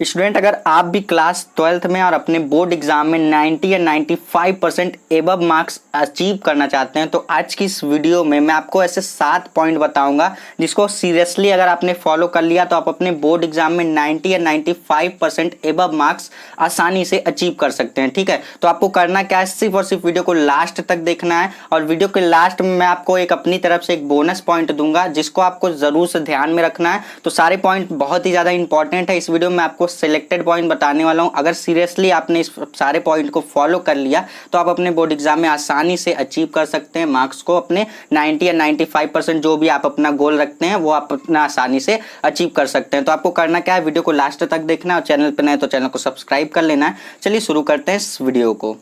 Student, अगर आप भी क्लास 12th में और अपने बोर्ड एग्जाम में 90 या 95% एबव मार्क्स अचीव करना चाहते हैं तो आज की इस वीडियो में मैं आपको ऐसे 7 पॉइंट बताऊंगा जिसको सीरियसली अगर आपने फॉलो कर लिया तो आप अपने बोर्ड एग्जाम में 90 या 95% एबव मार्क्स आसानी से अचीव कर सकते हैं। ठीक है, तो आपको करना क्या है, सिर्फ और सिर्फ वीडियो को लास्ट तक देखना है और वीडियो के लास्ट में मैं आपको एक अपनी तरफ से एक बोनस पॉइंट दूंगा जिसको आपको जरूर से ध्यान में रखना है। तो सारे पॉइंट बहुत ही ज्यादा इंपॉर्टेंट है। इस वीडियो में आपको सिलेक्टेड पॉइंट बताने वाला हूं। अगर सीरियसली आपने इस सारे पॉइंट को फॉलो कर लिया तो आप अपने बोर्ड एग्जाम में आसानी से अचीव कर सकते हैं मार्क्स को। अपने 90 या 95% जो भी आप अपना गोल रखते हैं वो आप अपना आसानी से अचीव कर सकते हैं। तो आपको करना क्या है, वीडियो को लास्ट तक देखना है और चैनल पर नए तो चैनल को सब्सक्राइब कर लेना है। चलिए शुरू करते हैं इस वीडियो को।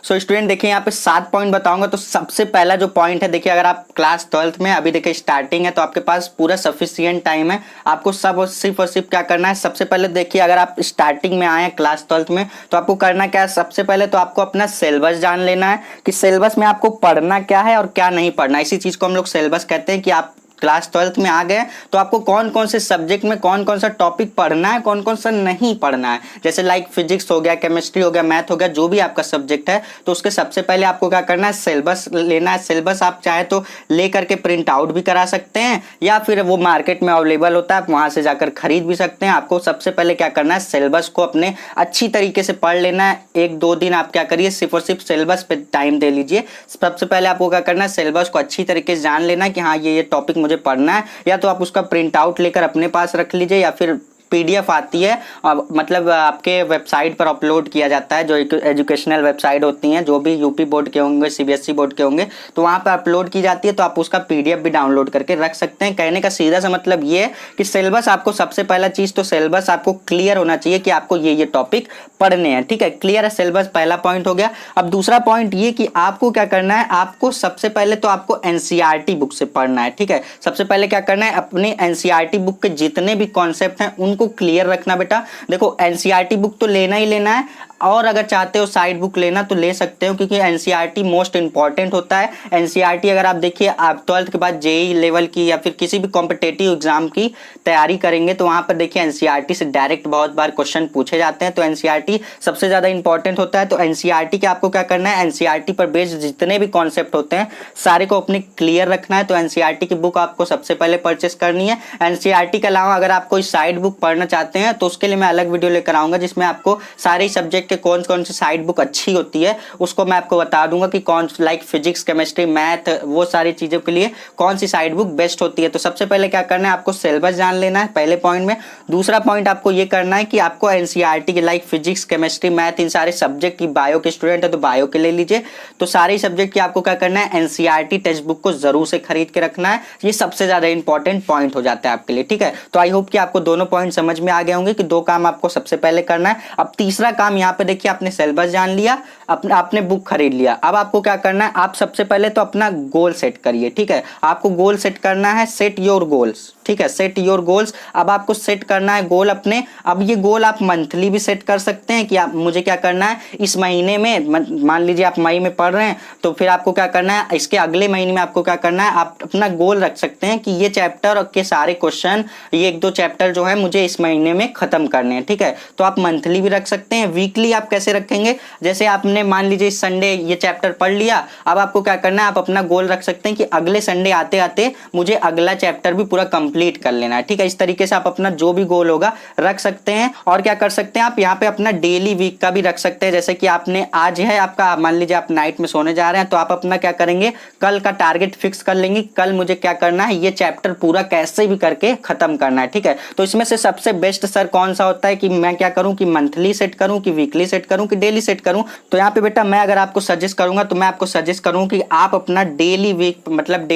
सो स्टूडेंट देखिए, यहाँ पे 7 पॉइंट बताऊंगा। तो सबसे पहला जो पॉइंट है, देखिए अगर आप क्लास 12th में अभी देखिए स्टार्टिंग है तो आपके पास पूरा सफिशिएंट टाइम है। आपको सब सिर्फ और सिर्फ क्या करना है, सबसे पहले देखिए अगर आप स्टार्टिंग में आए हैं क्लास 12th में तो आपको करना क्या है, सबसे पहले तो आपको अपना सिलेबस जान लेना है कि सिलेबस में आपको पढ़ना क्या है और क्या नहीं पढ़ना। इसी चीज को हम लोग सिलेबस कहते हैं कि आप क्लास 12th में आ गए तो आपको कौन कौन से सब्जेक्ट में कौन कौन सा टॉपिक पढ़ना है, कौन कौन सा नहीं पढ़ना है। जैसे लाइक फिजिक्स हो गया, केमिस्ट्री हो गया, मैथ हो गया, जो भी आपका सब्जेक्ट है तो उसके सबसे पहले आपको क्या करना है, सिलेबस लेना है। सिलेबस आप चाहे तो ले करके प्रिंट आउट भी करा सकते हैं या फिर वो मार्केट में अवेलेबल होता है, आप वहां से जाकर खरीद भी सकते हैं। आपको सबसे पहले क्या करना है, सिलेबस को अपने अच्छी तरीके से पढ़ लेना है। 1-2 दिन आप क्या करिए, सिर्फ और सिर्फ सिलेबस पे टाइम दे लीजिए। सबसे पहले आपको क्या करना है, सिलेबस को अच्छी तरीके से जान लेना है कि हाँ ये टॉपिक मुझे पढ़ना है। या तो आप उसका प्रिंट आउट लेकर अपने पास रख लीजिए या फिर पीडीएफ आती है, मतलब आपके वेबसाइट पर अपलोड किया जाता है। जो एजुकेशनल वेबसाइट होती हैं, जो भी यूपी बोर्ड के होंगे, सीबीएसई बोर्ड के होंगे, तो वहां पर अपलोड की जाती है। तो आप उसका पीडीएफ भी डाउनलोड करके रख सकते हैं। कहने का सीधा सा मतलब ये है कि सिलेबस आपको सबसे पहला चीज तो सिलेबस आपको क्लियर होना चाहिए कि आपको ये टॉपिक पढ़ने हैं। ठीक है, क्लियर है सिलेबस, पहला पॉइंट हो गया। अब दूसरा पॉइंट ये कि आपको क्या करना है, आपको सबसे पहले तो आपको एनसीईआरटी बुक से पढ़ना है। ठीक है, सबसे पहले क्या करना है, अपने एनसीईआरटी बुक के जितने भी कॉन्सेप्ट हैं उनको क्लियर रखना। बेटा देखो, एनसीईआरटी बुक तो लेना ही लेना है और अगर चाहते हो साइड बुक लेना तो ले सकते हो क्योंकि एनसीईआरटी मोस्ट इंपॉर्टेंट होता है। एनसीईआरटी अगर आप देखिए, आप 12th के बाद जेईई लेवल की या फिर किसी भी कॉम्पिटिटिव एग्जाम की तैयारी करेंगे तो वहां पर देखिए एनसीईआरटी से डायरेक्ट बहुत बार क्वेश्चन पूछे जाते हैं। तो एनसीईआरटी सबसे ज्यादा इंपॉर्टेंट होता है। तो एनसीईआरटी के आपको क्या करना है, एनसीईआरटी पर बेस्ड जितने भी कॉन्सेप्ट होते हैं सारे को अपने क्लियर रखना है। तो एनसीईआरटी की बुक आपको सबसे पहले परचेस करनी है। एनसीईआरटी के अलावा अगर आप कोई साइड बुक पढ़ना चाहते हैं तो उसके लिए मैं अलग वीडियो लेकर आऊंगा जिसमें आपको सारे सब्जेक्ट के कौन कौन सी साइड बुक अच्छी होती है उसको मैं आपको बता दूंगा कि कौन, लाइक फिजिक्स, केमिस्ट्री, मैथ, वो सारी चीजों के लिए कौन सी साइड बुक बेस्ट होती है। तो सबसे पहले क्या करना है, आपको सिलेबस जान लेना है पहले पॉइंट में। दूसरा पॉइंट आपको ये करना है कि आपको एनसीईआरटी के लाइक फिजिक्स, केमिस्ट्री, मैथ, इन सारे सब्जेक्ट की, बायो के स्टूडेंट है तो बायो के ले लीजिए। तो सारे सब्जेक्ट की आपको क्या करना है, एनसीईआरटी टेक्स्ट बुक को जरूर से खरीद के रखना है। ये सबसे ज्यादा इंपॉर्टेंट पॉइंट हो जाता है आपके लिए। ठीक है, तो आई होप कि आपको दोनों पॉइंट समझ में आ गए होंगे कि 2 काम आपको सबसे पहले करना है। अब तीसरा काम यहाँ पे देखिए, आपने सिलेबस जान लिया, आपने बुक खरीद लिया। अब आपको क्या करना है, आप सबसे पहले तो अपना गोल सेट करिए। ठीक है, आपको गोल सेट करना है, सेट योर गोल्स। ठीक है, सेट योर गोल्स। अब आपको सेट करना है गोल अपने। अब ये गोल आप मंथली भी सेट कर सकते हैं कि आप, मुझे क्या करना है इस महीने में, मान लीजिए आप मई में पढ़ रहे हैं तो फिर आपको क्या करना है, इसके अगले महीने में आपको क्या करना है, आप अपना गोल रख सकते हैं कि ये चैप्टर के सारे क्वेश्चन, ये 1-2 चैप्टर जो है मुझे इस महीने में खत्म करने हैं। ठीक है, तो आप मंथली भी रख सकते हैं। वीकली आप कैसे रखेंगे, जैसे आपने मान लीजिए इस संडे ये चैप्टर पढ़ लिया, अब आपको क्या करना है, आप अपना गोल रख सकते हैं कि अगले संडे आते आते मुझे अगला चैप्टर भी पूरा कंप्लीट कर लेना है। ठीक है, इस तरीके से आप अपना जो भी गोल होगा रख सकते हैं। और क्या कर सकते हैं, आप यहाँ पे अपना डेली वीक का भी रख सकते हैं। जैसे कि आपने आज है आपका, मान लीजिए आप नाइट में सोने जा रहे हैं तो आप अपना क्या करेंगे, कल का टारगेट फिक्स कर लेंगे, कल मुझे क्या करना है, ये चैप्टर पूरा कैसे भी करके खत्म करना है। ठीक है, तो इसमें से सबसे बेस्ट सर कौन सा होता है कि मैं क्या करूं, कि मंथली सेट करूं, कि वीकली सेट करूं, कि डेली सेट करूं। तो यहाँ पे बेटा मैं अगर आपको सजेस्ट करूंगा तो मैं आपको सजेस्ट करूं कि आप अपना डेली वीक, मतलब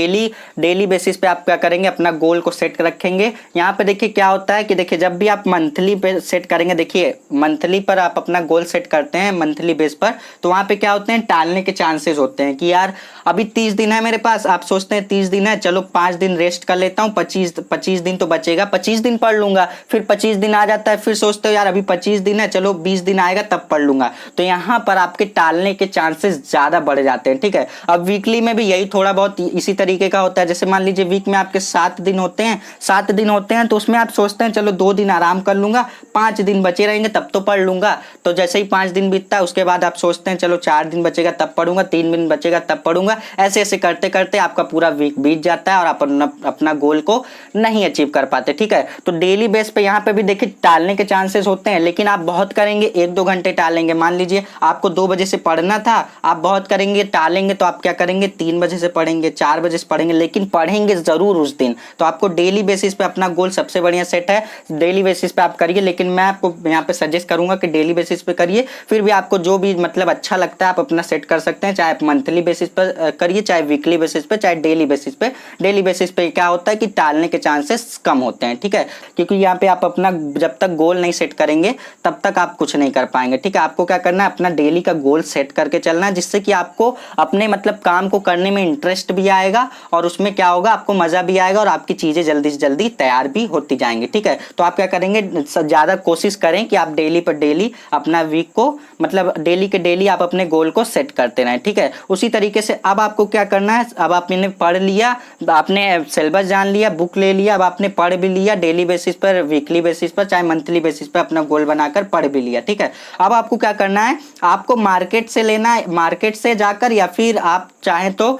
डेली बेसिस पे आप क्या करेंगे, अपना गोल को सेट रखेंगे। यहाँ पे देखिए क्या होता है कि देखिए जब भी आप मंथली पे सेट करेंगे, देखिए मंथली पर आप अपना गोल सेट करते हैं मंथली बेस पर, तो वहां पे क्या होते हैं, टालने के चांसेस होते हैं कि यार अभी 30 दिन है मेरे पास, आप सोचते हैं 30 दिन है, चलो 5 दिन रेस्ट कर लेता हूँ, 25 दिन तो बचेगा, 25 दिन पढ़ लूंगा, फिर 25 दिन आ जाता है, फिर सोचते हो यार अभी 25 दिन है, चलो 20 दिन आएगा तब पढ़ लूंगा, तो यहाँ पर आपके टालने के चांसेस ज्यादा बढ़ जाते हैं। ठीक है, अब वीकली में भी यही थोड़ा बहुत इसी तरीके का होता है। जैसे मान लीजिए वीक में आपके 7 दिन होते हैं, 7 दिन होते हैं तो उसमें आप सोचते हैं चलो 2 दिन आराम कर लूंगा, 5 दिन बचे रहेंगे तब तो पढ़ लूंगा। तो जैसे ही 5 दिन बीतता है उसके बाद आप सोचते हैं चलो 4 दिन बचेगा तब पढ़ूंगा, 3 दिन बचेगा तब पढ़ूंगा। ऐसे ऐसे करते करते आपका पूरा वीक बीत जाता है और आप अपना गोल को नहीं अचीव कर पाते। ठीक है, तो डेली बेस पे यहाँ पे भी देखिए टालने के चांसेस होते हैं, लेकिन आप बहुत करेंगे, 1-2 घंटे टालेंगे। मान लीजिए आपको 2 बजे से पढ़ना था, आप बहुत करेंगे टालेंगे तो आप क्या करेंगे 3 बजे से पढ़ेंगे, 4 बजे से पढ़ेंगे, लेकिन पढ़ेंगे जरूर उस दिन। तो आपको डेली बेसिस पे अपना गोल सबसे बढ़िया सेट है, डेली बेसिस पे आप करिए। लेकिन मैं आपको यहाँ पे सजेस्ट करूंगा कि डेली बेसिस पे करिए, फिर भी आपको जो भी मतलब अच्छा लगता है आप अपना सेट कर सकते हैं, चाहे आप मंथली बेसिस पर करिए, चाहे वीकली बेसिस पे, चाहे डेली बेसिस पे। डेली बेसिस पे क्या होता है कि टालने के चांसेस कम होते हैं। ठीक है, क्योंकि यहाँ पे आप अपना जब तक गोल नहीं सेट करेंगे तब तक आप कुछ नहीं कर पाएंगे। ठीक है, आपको क्या करना है अपना डेली का गोल सेट करके चलना है, जिससे कि आपको अपने मतलब काम को करने में इंटरेस्ट भी आएगा और उसमें क्या होगा आपको मजा भी आएगा और आपकी चीजें जल्दी से जल्दी तैयार भी होती जाएंगी। ठीक है, तो आप क्या करेंगे ज्यादा कोशिश करें कि आप डेली पर डेली अपना वीक को मतलब डेली के डेली आप अपने गोल को सेट करते रहें। ठीक है, उसी तरीके से अब आपको क्या करना है, अब आपने पढ़ लिया, आपने सिलेबस जान लिया, बुक ले लिया, अब आपने पढ़ भी लिया डेली बेसिस पर, वीकली बेसिस पर, चाहे मंथली बेसिस पर अपना गोल बनाकर पढ़ भी लिया। ठीक है, अब आपको क्या करना है, आपको मार्केट से लेना है, मार्केट से जाकर, या फिर आप चाहें तो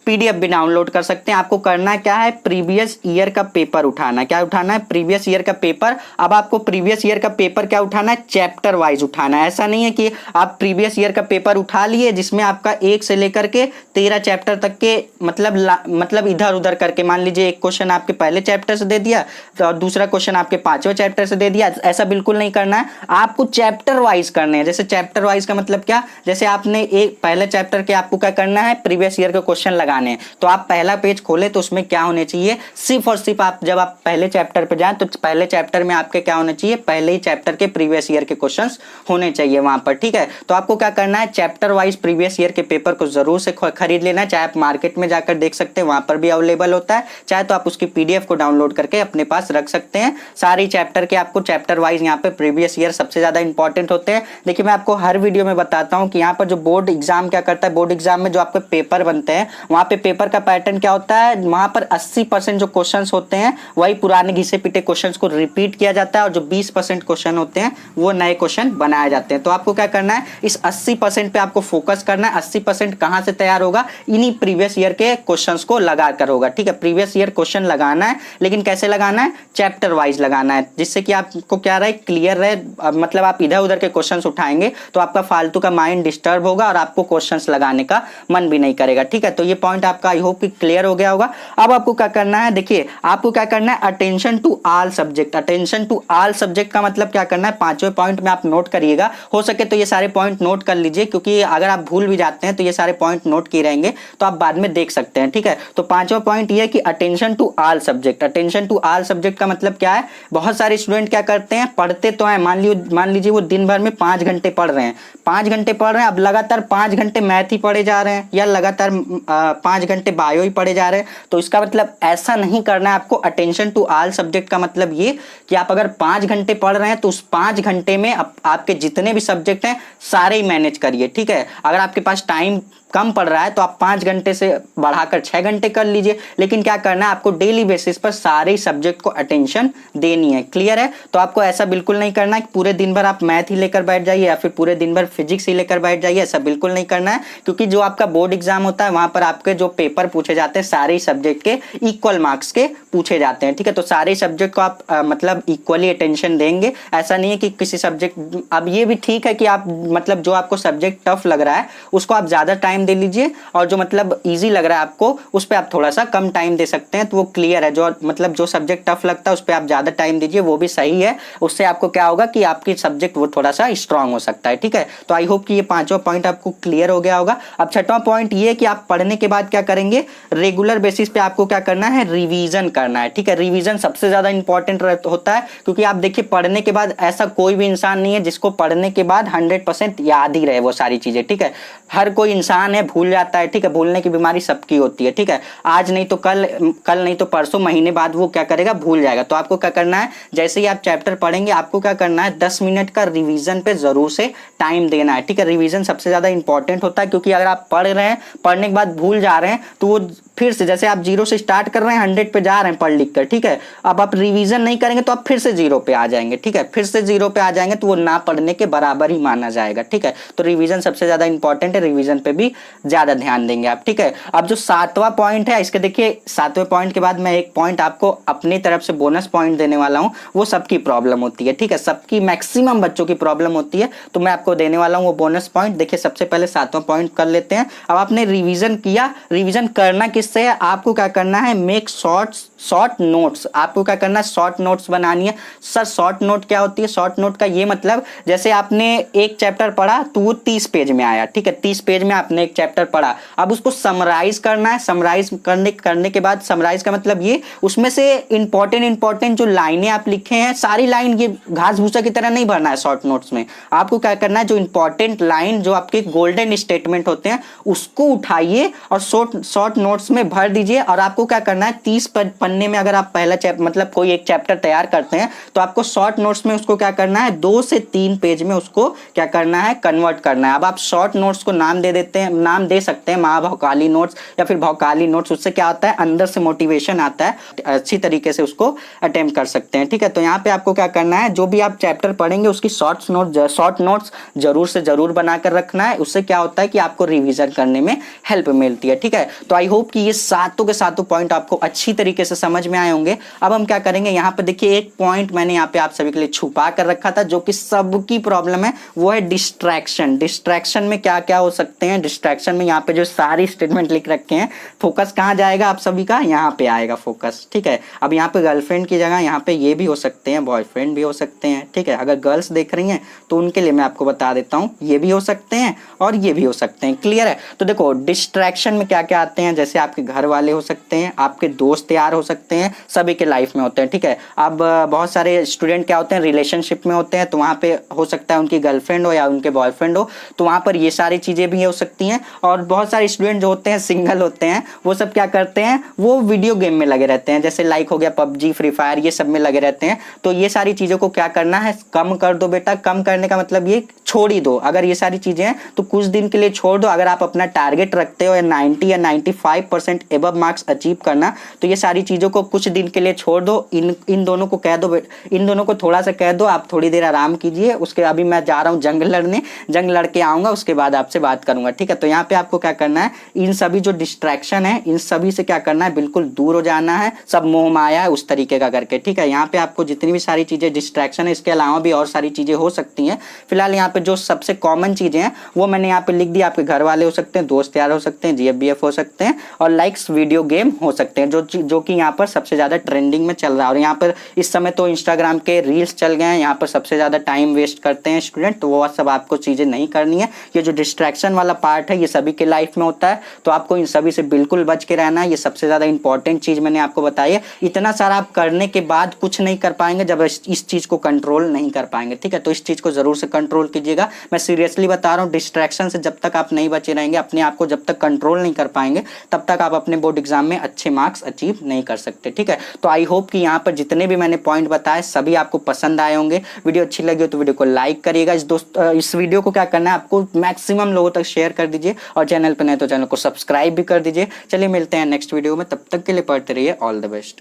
पीडीएफ भी डाउनलोड कर सकते हैं। आपको करना क्या है, प्रीवियस ईयर का पेपर उठाना है। क्या उठाना है, प्रीवियस ईयर का पेपर। अब आपको प्रीवियस ईयर का पेपर क्या उठाना है, चैप्टर वाइज उठाना है। ऐसा नहीं है कि आप प्रीवियस ईयर का पेपर उठा लिए जिसमें आपका 1 से लेकर के 13 चैप्टर तक के मतलब इधर उधर करके, मान लीजिए एक क्वेश्चन आपके पहले चैप्टर से दे दिया और दूसरा क्वेश्चन आपके 5वें चैप्टर से दे दिया। ऐसा बिल्कुल नहीं करना है, आपको चैप्टर वाइज करने हैं। जैसे चैप्टर वाइज का मतलब क्या, जैसे आपने एक पहले चैप्टर के आपको क्या करना है, प्रीवियस ईयर के क्वेश्चन लगाने, तो आप पहला पेज खोले तो उसमें क्या होने चाहिए, सिर्फ और सिर्फ आप जब आप पहले चैप्टर पे जाएं तो पहले चैप्टर में आपके क्या होना चाहिए, पहले ही चैप्टर के प्रीवियस ईयर के क्वेश्चंस होने चाहिए वहां पर। ठीक है, तो आपको क्या करना है, चैप्टर वाइज प्रीवियस ईयर के पेपर को जरूर से खरीद लेना है। चाहे आप मार्केट में जाकर देख सकते हैं, वहां पर भी अवेलेबल होता है, चाहे तो आप उसकी पीडीएफ को डाउनलोड करके अपने पास रख सकते हैं। सारी चैप्टर के आपको चैप्टर वाइज यहाँ पे प्रीवियस ईयर सबसे ज्यादा इंपॉर्टेंट होते हैं। देखिए मैं आपको हर वीडियो में बताता हूँ कि यहाँ पर जो बोर्ड एग्जाम क्या करता है, बोर्ड एग्जाम में जो आपके पेपर बनते हैं वहां पे पेपर का पैटर्न क्या होता है, वहां पर 80% जो क्वेश्चंस होते हैं वही पुराने घिसे पिटे क्वेश्चंस को रिपीट किया जाता है और जो 20% क्वेश्चन होते हैं वो नए क्वेश्चन बनाए जाते हैं। तो आपको क्या करना है, इस 80% पे आपको फोकस करना है। 80% कहां से तैयार होगा, इन्हीं प्रीवियस ईयर के क्वेश्चंस को लगा कर होगा। ठीक है, प्रीवियस ईयर क्वेश्चन लगाना है, लेकिन कैसे लगाना है, चैप्टर वाइज लगाना है, जिससे कि आपको क्या रहे, क्लियर रहे। मतलब आप इधर उधर के क्वेश्चंस उठाएंगे तो आपका फालतू का माइंड डिस्टर्ब होगा और आपको क्वेश्चंस लगाने का मन भी नहीं करेगा। ठीक है, तो ये पॉइंट आपका आई होप कि क्लियर हो गया होगा। अब आपको क्या करना है, देखिए आपको क्या करना है, attention to all subject. Attention to all subject का मतलब क्या करना है, 5वें पॉइंट में आप नोट करिएगा। हो सके तो ये सारे पॉइंट नोट कर लीजिए, क्योंकि अगर आप भूल भी जाते हैं तो ये सारे पॉइंट नोट किए रहेंगे तो आप बाद में देख सकते हैं। ठीक है, तो 5वां पॉइंट ये है कि attention to all subject. Attention to all subject का मतलब क्या है, बहुत सारे स्टूडेंट क्या करते हैं, पढ़ते तो हैं, मान लीजिए वो दिन भर में 5 घंटे पढ़ रहे हैं, 5 घंटे पढ़ रहे हैं, अब लगातार 5 घंटे मैथ ही पढ़े जा रहे हैं या लगातार 5 घंटे बायो ही पढ़े जा रहे हैं। तो इसका मतलब ऐसा नहीं करना है आपको। अटेंशन टू ऑल सब्जेक्ट का मतलब ये कि आप अगर 5 घंटे पढ़ रहे हैं तो उस 5 घंटे में आपके जितने भी सब्जेक्ट हैं सारे ही मैनेज करिए। ठीक है, अगर आपके पास टाइम कम पड़ रहा है तो आप 5 घंटे से बढ़ाकर 6 घंटे कर लीजिए, लेकिन क्या करना है आपको डेली बेसिस पर सारे सब्जेक्ट को अटेंशन देनी है। क्लियर है, तो आपको ऐसा बिल्कुल नहीं करना है कि पूरे दिन भर आप मैथ ही लेकर बैठ जाइए या फिर पूरे दिन भर फिजिक्स ही लेकर बैठ जाइए, ऐसा बिल्कुल नहीं करना है। क्योंकि जो आपका बोर्ड एग्जाम होता है वहां पर आपके जो पेपर पूछे जाते हैं सारे सब्जेक्ट के इक्वल मार्क्स के पूछे जाते हैं। ठीक है, तो सारे सब्जेक्ट को आप मतलब इक्वली अटेंशन देंगे। ऐसा नहीं है कि किसी सब्जेक्ट, अब ये भी ठीक है कि आप मतलब जो आपको सब्जेक्ट टफ लग रहा है उसको आप ज्यादा टाइम दे लीजिए और जो मतलब इजी लग रहा है आपको उस पे आप थोड़ा सा कम टाइम दे सकते हैं, तो वो क्लियर है। जो मतलब जो सब्जेक्ट टफ लगता है उस पे आप ज्यादा टाइम दीजिए, वो भी सही है। उससे आपको क्या होगा कि आपकी सब्जेक्ट वो थोड़ा सा स्ट्रांग हो सकता है। ठीक है, तो आई होप कि ये 5वां पॉइंट आपको क्लियर हो गया होगा। अब 6वां पॉइंट ये कि आप पढ़ने के बाद क्या करेंगे, रेगुलर बेसिस पे आपको क्या करना है, रिवीजन करना है। ठीक है, रिवीजन सबसे ज्यादा इंपॉर्टेंट होता है, क्योंकि आप देखिए पढ़ने के बाद ऐसा कोई भी इंसान नहीं है जिसको पढ़ने के बाद 100% याद ही रहे वो सारी चीजें। ठीक है, हर कोई इंसान है, भूल जाता है। ठीक है, भूलने की बीमारी सबकी होती है। ठीक है, आज नहीं तो कल, कल नहीं तो परसों, महीने बाद वो क्या करेगा, भूल जाएगा। तो आपको क्या करना है, जैसे ही आप चैप्टर पढ़ेंगे आपको क्या करना है, 10 मिनट का रिवीजन पे जरूर से टाइम देना है। ठीक है, रिवीजन सबसे ज्यादा इंपॉर्टेंट होता है, क्योंकि अगर आप पढ़ रहे हैं, पढ़ने के बाद भूल जा रहे हैं, तो वो फिर से, जैसे आप 0 से स्टार्ट कर रहे हैं, 100 पे जा रहे हैं पढ़ लिख कर। ठीक है, अब आप रिवीजन नहीं करेंगे तो आप फिर से 0 पे आ जाएंगे। ठीक है, फिर से 0 पे आ जाएंगे तो वो ना पढ़ने के बराबर ही माना जाएगा। ठीक है, तो रिवीजन सबसे ज्यादा इंपॉर्टेंट है, रिवीजन पे भी ज्यादा ध्यान देंगे आप। ठीक है, अब जो 7वां पॉइंट है, इसके देखिए 7वें पॉइंट के बाद मैं एक पॉइंट आपको अपनी तरफ से बोनस पॉइंट देने वाला हूं। वो सबकी प्रॉब्लम होती है। ठीक है, सबकी, मैक्सिमम बच्चों की प्रॉब्लम होती है, तो मैं आपको देने वाला हूं वो बोनस पॉइंट। देखिए सबसे पहले 7वां पॉइंट कर लेते हैं। अब आपने रिवीजन किया, रिवीजन करना किससे है, आपको क्या करना है, मेक शॉर्ट नोट्स। आपको क्या करना है, शॉर्ट नोट्स बनानी है। सर शॉर्ट नोट क्या होती है, शॉर्ट नोट का ये मतलब, जैसे आपने एक चैप्टर पढ़ा तो वो 30 पेज में आया। ठीक है, 30 पेज में आपने एक चैप्टर पढ़ा, अब उसको समराइज करना है। समराइज करने के बाद, समराइज का मतलब ये, उसमें से इंपॉर्टेंट जो लाइनें आप लिखे हैं, सारी लाइन ये घास भूसा की तरह नहीं भरना है शॉर्ट नोट्स में। आपको क्या करना है, जो इंपॉर्टेंट लाइन, जो आपके गोल्डन स्टेटमेंट होते हैं, उसको उठाइए और शॉर्ट नोट्स में भर दीजिए। और आपको क्या करना है, 30 पन्ने में अगर आप पहला मतलब कोई एक चैप्टर तैयार करते हैं, तो आपको शॉर्ट नोट्स में उसको क्या करना है, 2 से 3 पेज में उसको क्या करना है, कन्वर्ट करना है। अब आप शॉर्ट नोट्स को नाम दे देते हैं, नाम दे सकते हैं महाभौकाली नोट्स या फिर भौकाली नोट्स। उससे क्या होता है, अंदर से मोटिवेशन आता है, अच्छी तरीके से उसको अटेम्प्ट कर सकते हैं। ठीक है, तो यहाँ पे आपको क्या करना है, जो भी आप चैप्टर पढ़ेंगे उसकी शॉर्ट नोट्स जरूर से जरूर बनाकर रखना है। उससे क्या होता है कि आपको रिवीजन करने में हेल्प मिलती है। ठीक है, तो आई होप कि ये सातों के सातों पॉइंट आपको अच्छी तरीके से समझ में आए होंगे। अब हम क्या करेंगे, यहाँ पे देखिए एक पॉइंट मैंने यहाँ पे आप सभी के लिए छुपा कर रखा था, जो कि सबकी प्रॉब्लम है, वो है डिस्ट्रैक्शन। डिस्ट्रैक्शन में क्या क्या हो सकते हैं, डिस्ट्रैक्शन में यहाँ पे जो सारी स्टेटमेंट लिख रखे हैं, फोकस कहाँ जाएगा आप सभी का, यहाँ पे आएगा फोकस। ठीक है, अब यहाँ पे गर्लफ्रेंड की जगह यहाँ पे ये भी हो सकते हैं, बॉयफ्रेंड भी हो सकते हैं। ठीक है, अगर गर्ल्स देख रही हैं तो उनके लिए मैं आपको बता देता हूँ, ये भी हो सकते हैं और ये भी हो सकते हैं। क्लियर है, तो देखो डिस्ट्रैक्शन में क्या क्या आते हैं, जैसे आपके घर वाले हो सकते हैं, आपके दोस्त यार हो सकते हैं, सभी के लाइफ में होते हैं। ठीक है, अब बहुत सारे स्टूडेंट क्या होते हैं, रिलेशनशिप में होते हैं, तो वहाँ पे हो सकता है उनकी गर्लफ्रेंड हो या उनके बॉयफ्रेंड हो, तो वहाँ पर ये सारी चीज़ें भी हो सकती हैं। और बहुत सारे स्टूडेंट जो होते हैं सिंगल होते हैं, वो सब क्या करते हैं, वो वीडियो गेम में लगे रहते हैं, जैसे लाइक हो गया पबजी, फ्री फायर, ये सब में लगे रहते हैं। तो ये सारी चीज़ों को क्या करना है, कम कर दो बेटा। कम करने का मतलब ये, छोड़ ही दो। अगर ये सारी चीज़ें हैं तो कुछ दिन के लिए छोड़ दो। अगर आप अपना टारगेट रखते हो 90 या 95% एबव मार्क्स अचीव करना, तो ये सारी चीज़ों को कुछ दिन के लिए छोड़ दो। इन दोनों को कह दो, इन दोनों को थोड़ा सा कह दो, आप थोड़ी देर आराम कीजिए। उसके अभी मैं जा रहा हूँ जंग लड़ने, जंग लड़ के आऊँगा, उसके बाद आपसे बात करूँगा। ठीक है, तो यहाँ पे आपको क्या करना है, इन सभी जो डिस्ट्रैक्शन है, इन सभी से क्या करना है, बिल्कुल दूर हो जाना है। सब मोह माया है उस तरीके का करके। ठीक है, यहाँ पे आपको जितनी भी सारी चीज़ें डिस्ट्रैक्शन है, इसके अलावा भी और सारी चीज़ें हो सकती हैं। फिलहाल यहाँ पे जो सबसे कॉमन चीज़ें हैं वो मैंने यहाँ पे लिख दी। आपके घर वाले हो सकते हैं, दोस्त यार हो सकते हैं, GF हो सकते हैं, और लाइक्स वीडियो गेम हो सकते हैं, जो कि यहाँ पर सबसे ज़्यादा ट्रेंडिंग में चल रहा है। और यहाँ पर इस समय तो इंस्टाग्राम के रील्स चल गए हैं, यहाँ पर सबसे ज़्यादा टाइम वेस्ट करते हैं स्टूडेंट, तो वो सब आपको चीज़ें नहीं करनी है। ये जो डिस्ट्रैक्शन वाला पार्ट है, ये सभी के लाइफ में होता है, तो आपको इन सभी से बिल्कुल बच के रहना है। ये सबसे ज़्यादा इंपॉर्टेंट चीज़ मैंने आपको बताई है। इतना सारा आप करने के बाद कुछ नहीं कर पाएंगे जब इस चीज़ को कंट्रोल नहीं कर पाएंगे। ठीक है, तो इस चीज़ को ज़रूर से कंट्रोल कीजिएगा। मैं सीरियसली बता रहा हूँ, डिस्ट्रैक्शन से जब तक आप नहीं बचे रहेंगे, अपने आप को जब तक कंट्रोल नहीं कर पाएंगे, तब तक आप अपने बोर्ड एग्जाम में अच्छे मार्क्स अचीव नहीं कर सकते। ठीक है, तो आई होप कि यहाँ पर जितने भी मैंने पॉइंट बताए सभी आपको पसंद आए होंगे। वीडियो अच्छी लगी हो तो वीडियो को लाइक करिएगा। इस वीडियो को क्या करना है, आपको मैक्सिमम लोगों तक शेयर कर दीजिए, और चैनल पर नहीं तो चैनल को सब्सक्राइब भी कर दीजिए। चलिए मिलते हैं नेक्स्ट वीडियो में, तब तक के लिए पढ़ते रहिए। All the best.